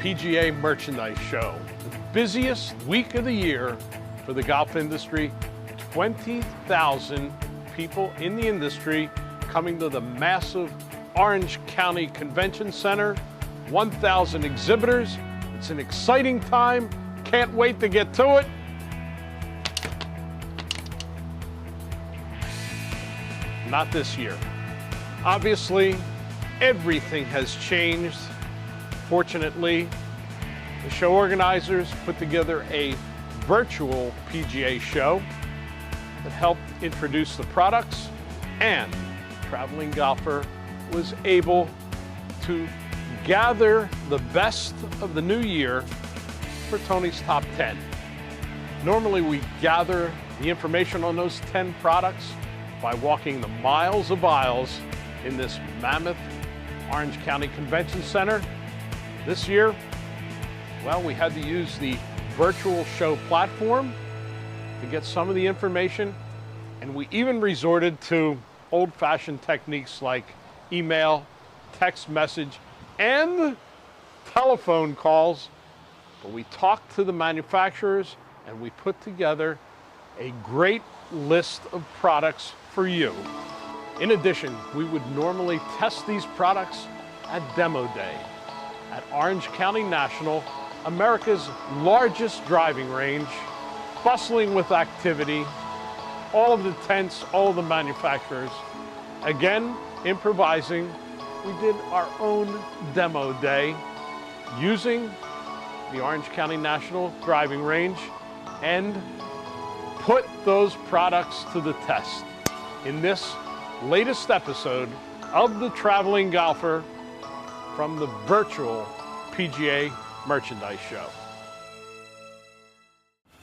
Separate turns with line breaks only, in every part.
PGA Merchandise Show, the busiest week of the year for the golf industry. 20,000 people in the industry coming to the massive Orange County Convention Center, 1,000 exhibitors. It's an exciting time. Can't wait to get to it. Not this year. Obviously, everything has changed. Fortunately, the show organizers put together a virtual PGA show that helped introduce the products, and Traveling Golfer was able to gather the best of the new year for Tony's Top 10. Normally we gather the information on those 10 products by walking the miles of aisles in this mammoth Orange County Convention Center. This year, well, we had to use the virtual show platform to get some of the information, and we even resorted to old-fashioned techniques like email, text message, and telephone calls. But we talked to the manufacturers and we put together a great list of products for you. In addition, we would normally test these products at Demo Day at Orange County National, America's largest driving range, bustling with activity, all of the tents, all of the manufacturers. Again, improvising, we did our own Demo Day using the Orange County National driving range and put those products to the test in this latest episode of The Traveling Golfer from the virtual PGA Merchandise Show.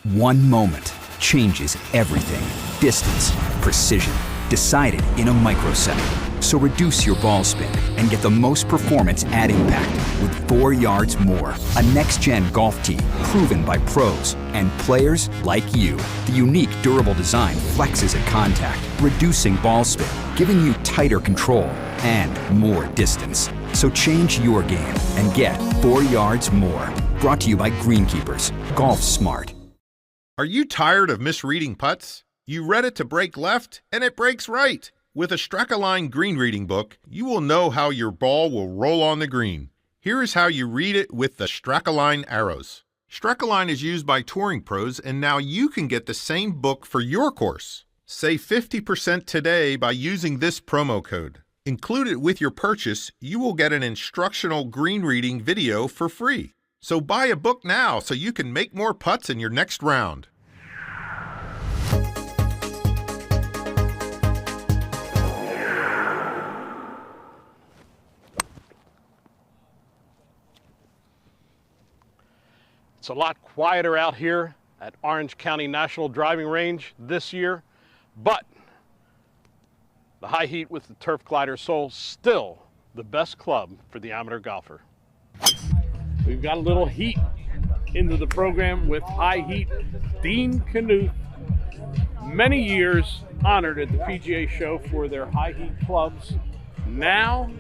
One moment changes everything. Distance, precision, decided in a microsecond. So reduce your ball spin and get the most performance at impact with 4 yards more. A next-gen golf tee proven by pros and players like you. The unique durable design flexes at contact, reducing ball spin, giving you tighter control and more distance. So change your game and get 4 yards more. Brought to you by Greenkeepers. Golf smart.
Are you tired of misreading putts? You read it to break left, and it breaks right. With a Strakaline green reading book, you will know how your ball will roll on the green. Here is how you read it with the Strakaline arrows. Strakaline is used by touring pros, and now you can get the same book for your course. Save 50% today by using this promo code. Included with your purchase, you will get an instructional green reading video for free. So buy a book now so you can make more putts in your next round.
It's a lot quieter out here at Orange County National Driving Range this year, but the High Heat with the Turf Glider Soul still the best club for the amateur golfer. We've got a little heat into the program with High Heat. Dean Knuth, many years honored at the PGA Show for their High Heat clubs. Now,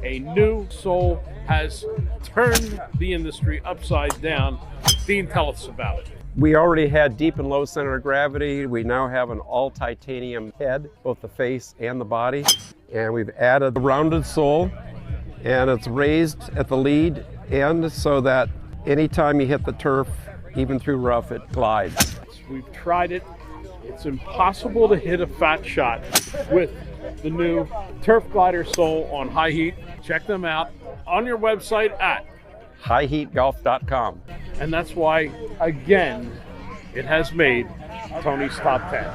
a new soul has turned the industry upside down. Dean, tell us about it.
We already had deep and low center of gravity. We now have an all titanium head, both the face and the body. And we've added the rounded sole, and it's raised at the lead end so that anytime you hit the turf, even through rough, it glides.
We've tried it. It's impossible to hit a fat shot with the new Turf Glider Sole on High Heat. Check them out on your website at
highheatgolf.com.
And that's why, again, it has made Tony's Top 10.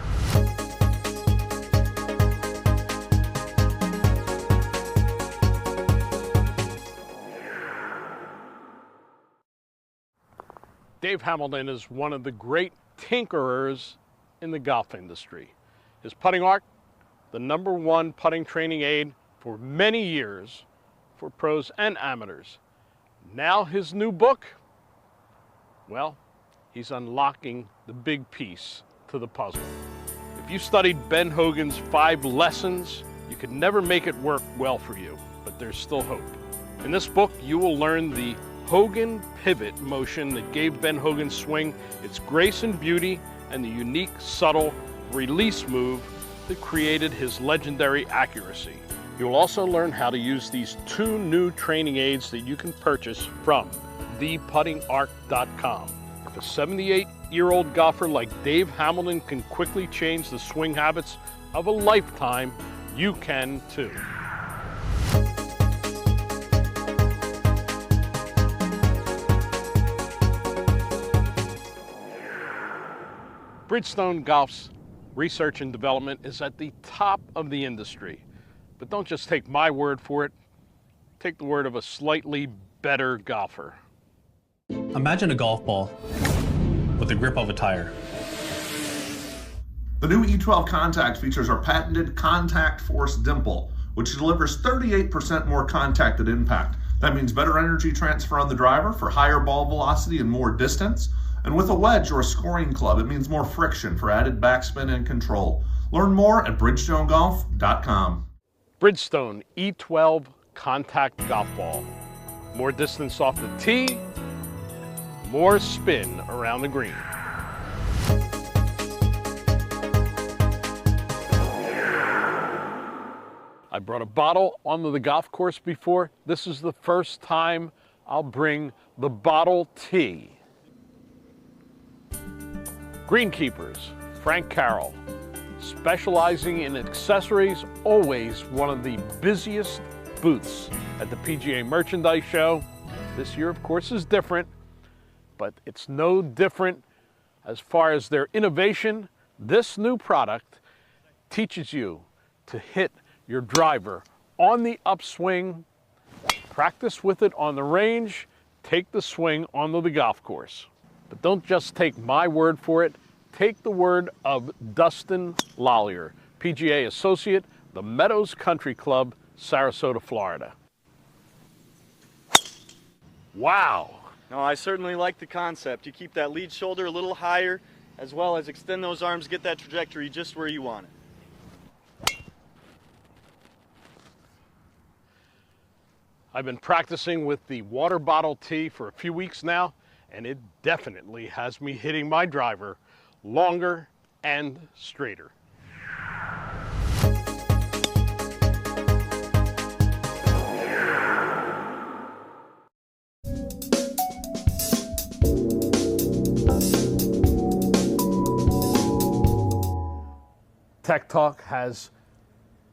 Dave Hamilton is one of the great tinkerers in the golf industry. His putting art, the #1 putting training aid for many years for pros and amateurs. Now his new book, well, he's unlocking the big piece to the puzzle. If you studied Ben Hogan's 5 lessons, you could never make it work well for you, but there's still hope. In this book, you will learn the Hogan pivot motion that gave Ben Hogan's swing its grace and beauty, and the unique, subtle release move that created his legendary accuracy. You'll also learn how to use these 2 new training aids that you can purchase from theputtingarc.com. If a 78-year-old golfer like Dave Hamilton can quickly change the swing habits of a lifetime, you can too. Bridgestone Golf's research and development is at the top of the industry. But don't just take my word for it. Take the word of a slightly better golfer.
Imagine a golf ball with the grip of a tire.
The new E12 Contact features our patented Contact Force Dimple, which delivers 38% more contact at impact. That means better energy transfer on the driver for higher ball velocity and more distance. And with a wedge or a scoring club, it means more friction for added backspin and control. Learn more at bridgestonegolf.com.
Bridgestone E12 Contact Golf Ball. More distance off the tee, more spin around the green. I brought a bottle onto the golf course before. This is the first time I'll bring the bottle tee. Greenkeepers, Frank Carroll, specializing in accessories, always one of the busiest booths at the PGA Merchandise Show. This year, of course, is different, but it's no different as far as their innovation. This new product teaches you to hit your driver on the upswing, practice with it on the range, take the swing onto the golf course. But don't just take my word for it. Take the word of Dustin Lollier, PGA Associate, the Meadows Country Club, Sarasota, Florida. Wow.
No, I certainly like the concept. You keep that lead shoulder a little higher, as well as extend those arms, get that trajectory just where you want it.
I've been practicing with the water bottle tee for a few weeks now, and it definitely has me hitting my driver longer and straighter. Tech Talk has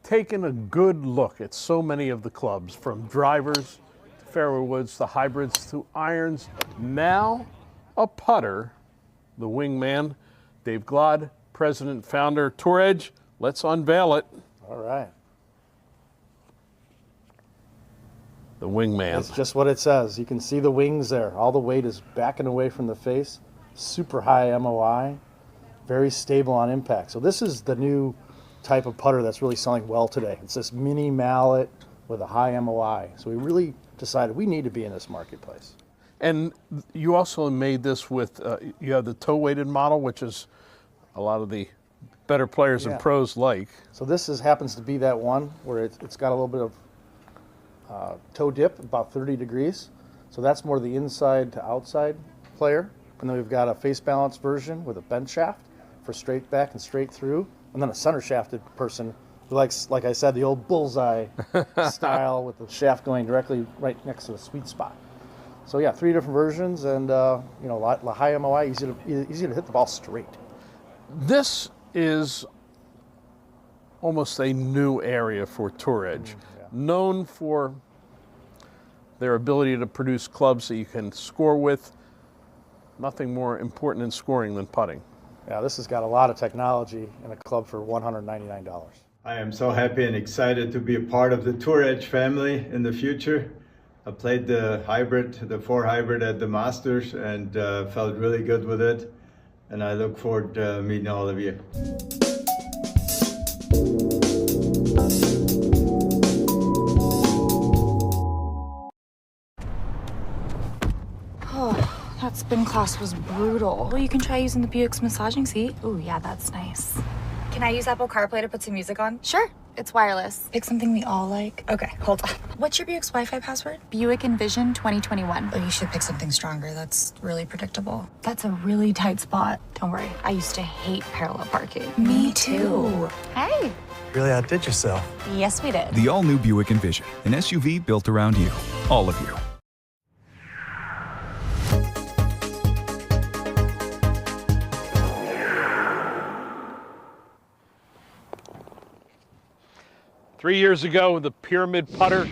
taken a good look at so many of the clubs, from drivers to fairway woods to hybrids to irons. Now a putter, the wingman, Dave Glod, president, founder, Tour Edge. Let's unveil it.
All right.
The wingman.
It's just what it says. You can see the wings there. All the weight is backing away from the face. Super high MOI. Very stable on impact. So this is the new type of putter that's really selling well today. It's this mini mallet with a high MOI. So we really decided we need to be in this marketplace.
And you also made this with, you have the toe-weighted model, which is a lot of the better players and pros like.
So this happens to be that one where it's got a little bit of toe dip, about 30 degrees. So that's more the inside to outside player. And then we've got a face balance version with a bent shaft for straight back and straight through. And then a center shafted person who likes, like I said, the old bullseye style with the shaft going directly right next to the sweet spot. So yeah, 3 different versions, and you know, a lot high MOI, easy to hit the ball straight.
This is almost a new area for Tour Edge, known for their ability to produce clubs that you can score with. Nothing more important in scoring than putting.
Yeah, this has got a lot of technology in a club for $199.
I am so happy and excited to be a part of the Tour Edge family in the future. I played the hybrid, the 4 hybrid at the Masters, and felt really good with it. And I look forward to meeting all of you.
That spin class was brutal. Well, you can try using the Buick's massaging seat. Ooh, yeah, that's nice.
Can I use Apple CarPlay to put some music on?
Sure. It's wireless.
Pick something we all like. Okay, hold on. What's your Buick's Wi-Fi password?
Buick Envision 2021.
Oh, you should pick something stronger. That's really predictable.
That's a really tight spot. Don't worry, I used to hate parallel parking.
Me too.
Hey.
Really outdid yourself.
Yes, we did.
The all-new Buick Envision, an SUV built around you. All of you.
Three years ago, the Pyramid Putter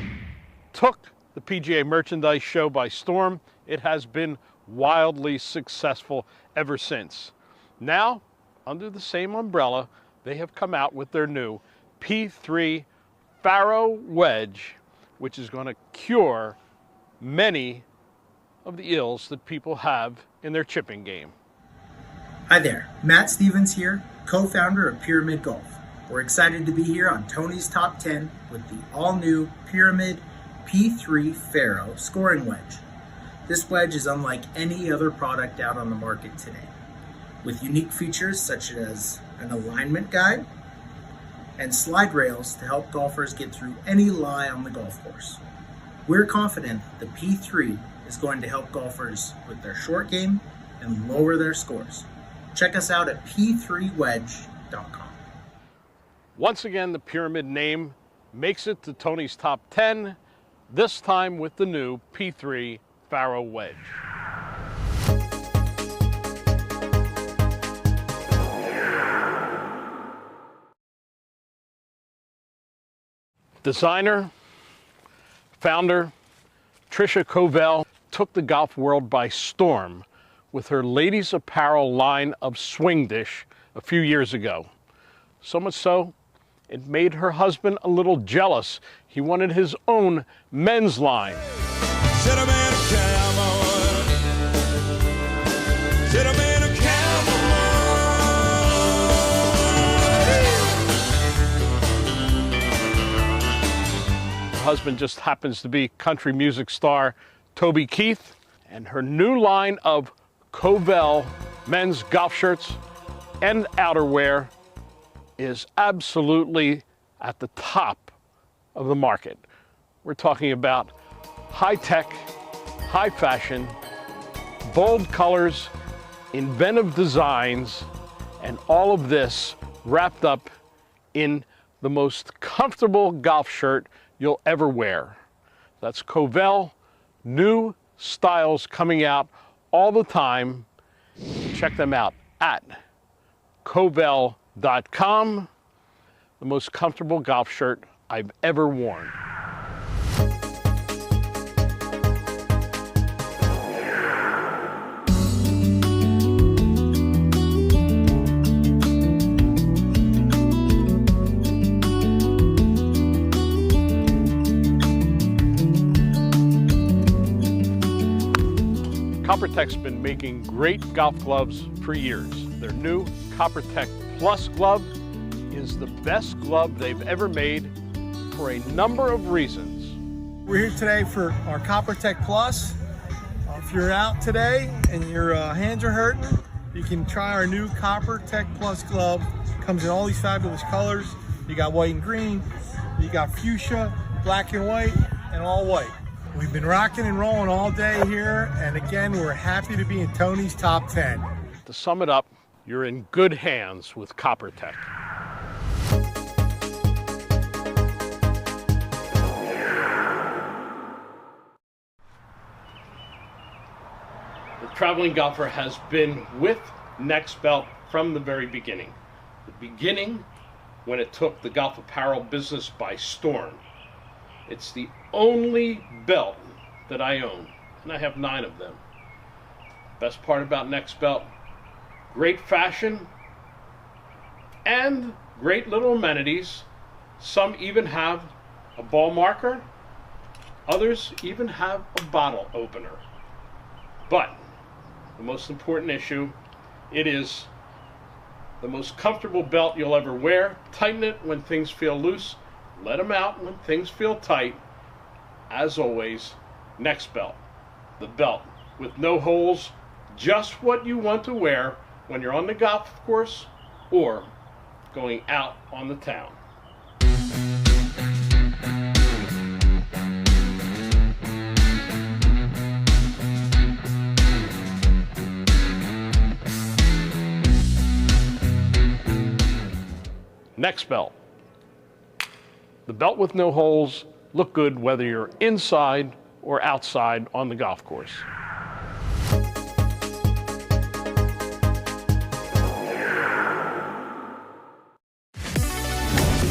took the PGA Merchandise Show by storm. It has been wildly successful ever since. Now, under the same umbrella, they have come out with their new P3 Faro Wedge, which is going to cure many of the ills that people have in their chipping game.
Hi there, Matt Stevens here, co-founder of Pyramid Golf. We're excited to be here on Tony's Top 10 with the all-new Pyramid P3 Faro scoring wedge. This wedge is unlike any other product out on the market today, with unique features such as an alignment guide and slide rails to help golfers get through any lie on the golf course. We're confident the P3 is going to help golfers with their short game and lower their scores. Check us out at p3wedge.com.
Once again, the Pyramid name makes it to Tony's Top 10, this time with the new P3 Faro Wedge. Designer, founder, Tricia Covell took the golf world by storm with her ladies' apparel line of swing dish a few years ago. So much so, it made her husband a little jealous. He wanted his own men's line.
Should have been a cowboy. Should have been a cowboy.
Her husband just happens to be country music star Toby Keith, and her new line of Covell men's golf shirts and outerwear is absolutely at the top of the market. We're talking about high-tech, high-fashion, bold colors, inventive designs, and all of this wrapped up in the most comfortable golf shirt you'll ever wear. That's Covell, new styles coming out all the time. Check them out at Covell.com, the most comfortable golf shirt I've ever worn. CopperTech's been making great golf gloves for years. Their new CopperTech Plus glove is the best glove they've ever made for a number of reasons.
We're here today for our CopperTech Plus. If you're out today and your hands are hurting, you can try our new CopperTech Plus glove. Comes in all these fabulous colors. You got white and green, you got fuchsia, black and white, and all white. We've been rocking and rolling all day here, and again, we're happy to be in Tony's Top 10.
To sum it up, you're in good hands with CopperTech. The traveling golfer has been with Nextbelt from the very beginning. The beginning when it took the golf apparel business by storm. It's the only belt that I own, and I have 9 of them. Best part about Nextbelt, great fashion and great little amenities. Some even have a ball marker. Others even have a bottle opener. But the most important issue, it is the most comfortable belt you'll ever wear. Tighten it when things feel loose. Let them out when things feel tight. As always, Nextbelt, the belt with no holes, just what you want to wear when you're on the golf course or going out on the town. Next belt. The belt with no holes look good whether you're inside or outside on the golf course.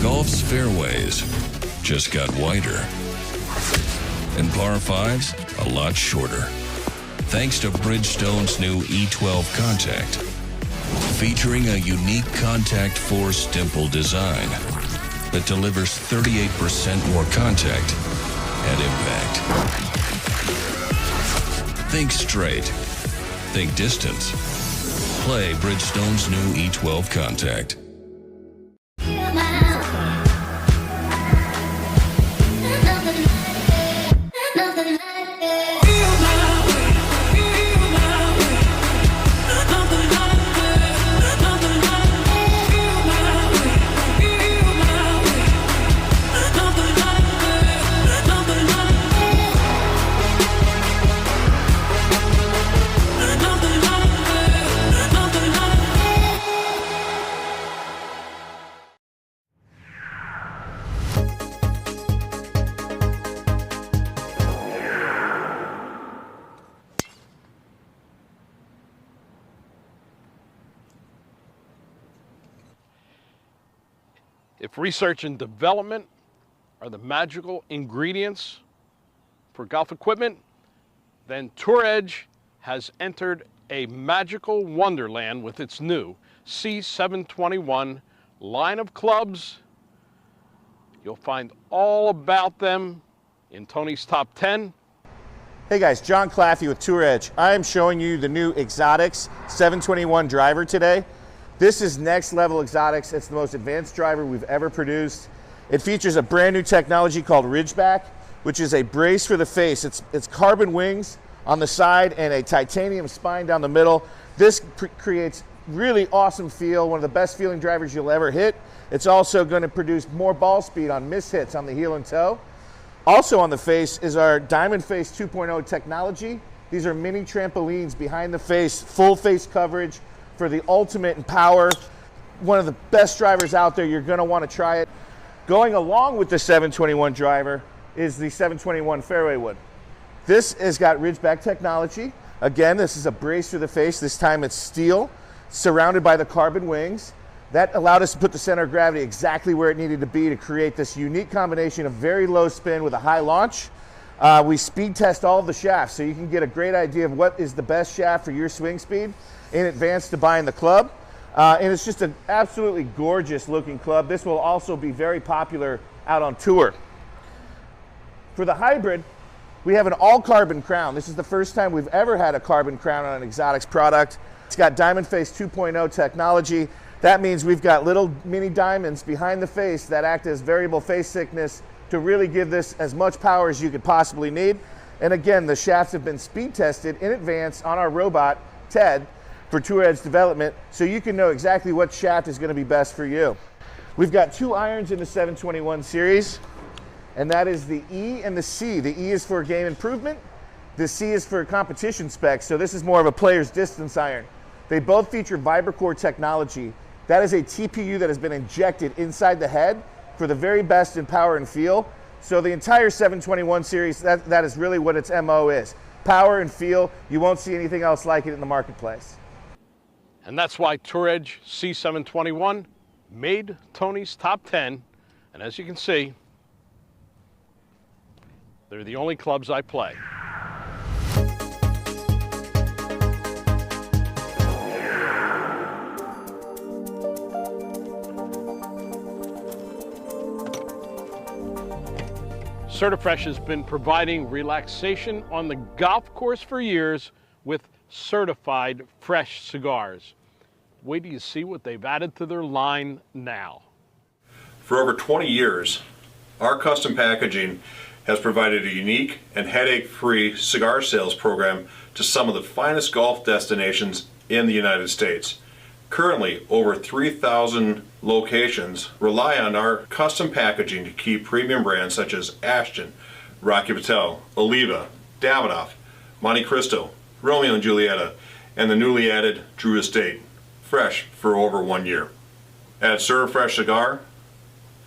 Golf's fairways just got wider, and par 5s a lot shorter. Thanks to Bridgestone's new E12 Contact, featuring a unique contact force dimple design that delivers 38% more contact at impact. Think straight, think distance. Play Bridgestone's new E12 Contact.
If research and development are the magical ingredients for golf equipment, then Tour Edge has entered a magical wonderland with its new C721 line of clubs. You'll find all about them in Tony's Top 10.
Hey guys, John Claffey with Tour Edge. I am showing you the new Exotics 721 driver today. This is next level exotics. It's the most advanced driver we've ever produced. It features a brand new technology called Ridgeback, which is a brace for the face. It's carbon wings on the side and a titanium spine down the middle. This creates really awesome feel, one of the best feeling drivers you'll ever hit. It's also going to produce more ball speed on miss hits on the heel and toe. Also on the face is our Diamond Face 2.0 technology. These are mini trampolines behind the face, full face coverage, for the ultimate in power. One of the best drivers out there. You're going to want to try it. Going along with the 721 driver is the 721 fairway wood. This has got Ridgeback technology. Again, this is a brace for the face. This time it's steel, surrounded by the carbon wings. That allowed us to put the center of gravity exactly where it needed to be to create this unique combination of very low spin with a high launch. We speed test all of the shafts so you can get a great idea of what is the best shaft for your swing speed in advance to buying the club. And it's just an absolutely gorgeous looking club. This will also be very popular out on tour. For the hybrid, we have an all carbon crown. This is the first time we've ever had a carbon crown on an exotics product. It's got Diamond Face 2.0 technology. That means we've got little mini diamonds behind the face that act as variable face thickness to really give this as much power as you could possibly need. And again, the shafts have been speed tested in advance on our robot, Ted, for Tour Edge development, so you can know exactly what shaft is going to be best for you. We've got 2 irons in the 721 series, and that is the E and the C. The E is for game improvement. The C is for competition specs, so this is more of a player's distance iron. They both feature VibraCore technology. That is a TPU that has been injected inside the head for the very best in power and feel. So the entire 721 series, that is really what its MO is. Power and feel. You won't see anything else like it in the marketplace.
And that's why Tour Edge C721 made Tony's Top 10. And as you can see, they're the only clubs I play. CertiFresh has been providing relaxation on the golf course for years with certified fresh cigars. Wait till you see what they've added to their line now.
For over 20 years, our custom packaging has provided a unique and headache-free cigar sales program to some of the finest golf destinations in the United States. Currently, over 3,000 locations rely on our custom packaging to keep premium brands such as Ashton, Rocky Patel, Oliva, Davidoff, Monte Cristo, Romeo and Julieta, and the newly added Drew Estate fresh for over 1 year. At CertaFresh Cigar,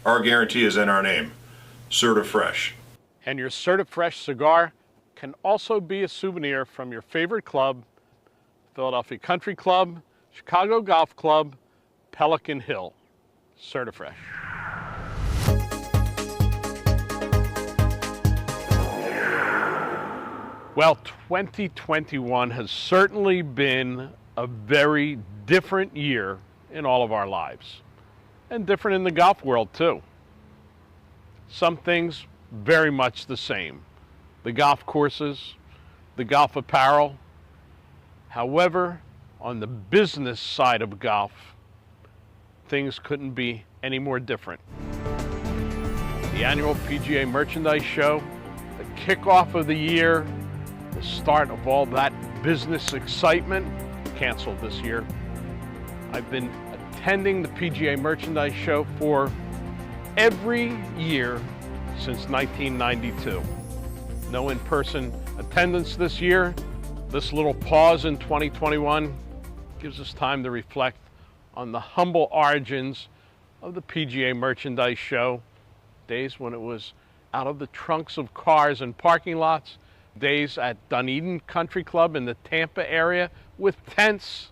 our guarantee is in our name, CertaFresh.
And your CertaFresh cigar can also be a souvenir from your favorite club, Philadelphia Country Club, Chicago Golf Club, Pelican Hill. CertaFresh. Well, 2021 has certainly been a very different year in all of our lives, and different in the golf world too. Some things very much the same. The golf courses, the golf apparel. However, on the business side of golf, things couldn't be any more different. The annual PGA Merchandise Show, the kickoff of the year, the start of all that business excitement, canceled this year. I've been attending the PGA Merchandise Show for every year since 1992. No in-person attendance this year. This little pause in 2021 gives us time to reflect on the humble origins of the PGA Merchandise Show, days when it was out of the trunks of cars and parking lots, days at Dunedin Country Club in the Tampa area with tents,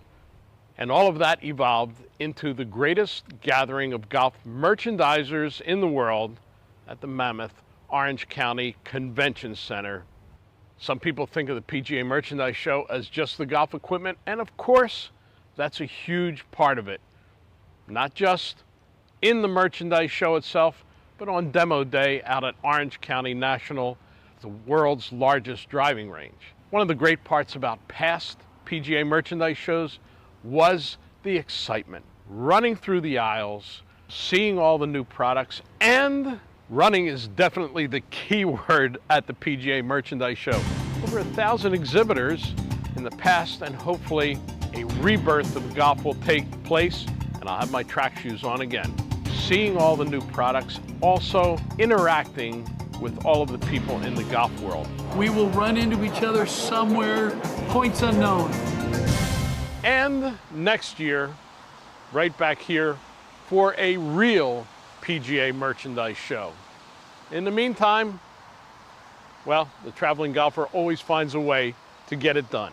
and all of that evolved into the greatest gathering of golf merchandisers in the world at the mammoth Orange County Convention Center. Some people think of the PGA Merchandise Show as just the golf equipment, and of course, that's a huge part of it. Not just in the merchandise show itself, but on demo day out at Orange County National, the world's largest driving range. One of the great parts about past PGA merchandise shows was the excitement. Running through the aisles, seeing all the new products, and running is definitely the key word at the PGA Merchandise Show. Over 1,000 exhibitors in the past, and hopefully a rebirth of golf will take place, and I'll have my track shoes on again. Seeing all the new products, also interacting with all of the people in the golf world.
We will run into each other somewhere, points unknown.
And next year, right back here for a real PGA Merchandise Show. In the meantime, well, the traveling golfer always finds a way to get it done.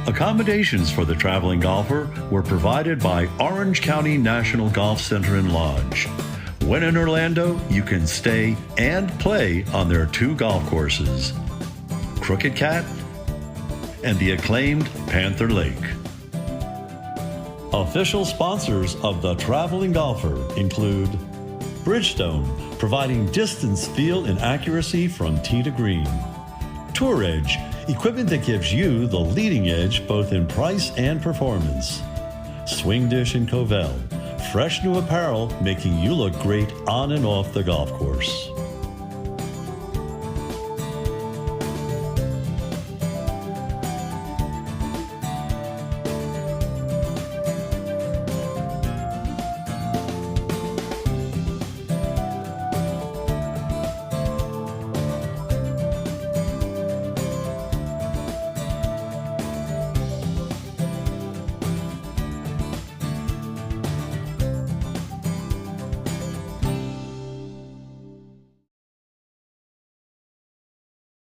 Accommodations for the traveling golfer were provided by Orange County National Golf Center and Lodge. When in Orlando, you can stay and play on their 2 golf courses, Crooked Cat and the acclaimed Panther Lake. Official sponsors of the traveling golfer include Bridgestone, providing distance, feel, and accuracy from tee to green. Tour Edge, equipment that gives you the leading edge both in price and performance. Swing Dish and Covell, fresh new apparel making you look great on and off the golf course.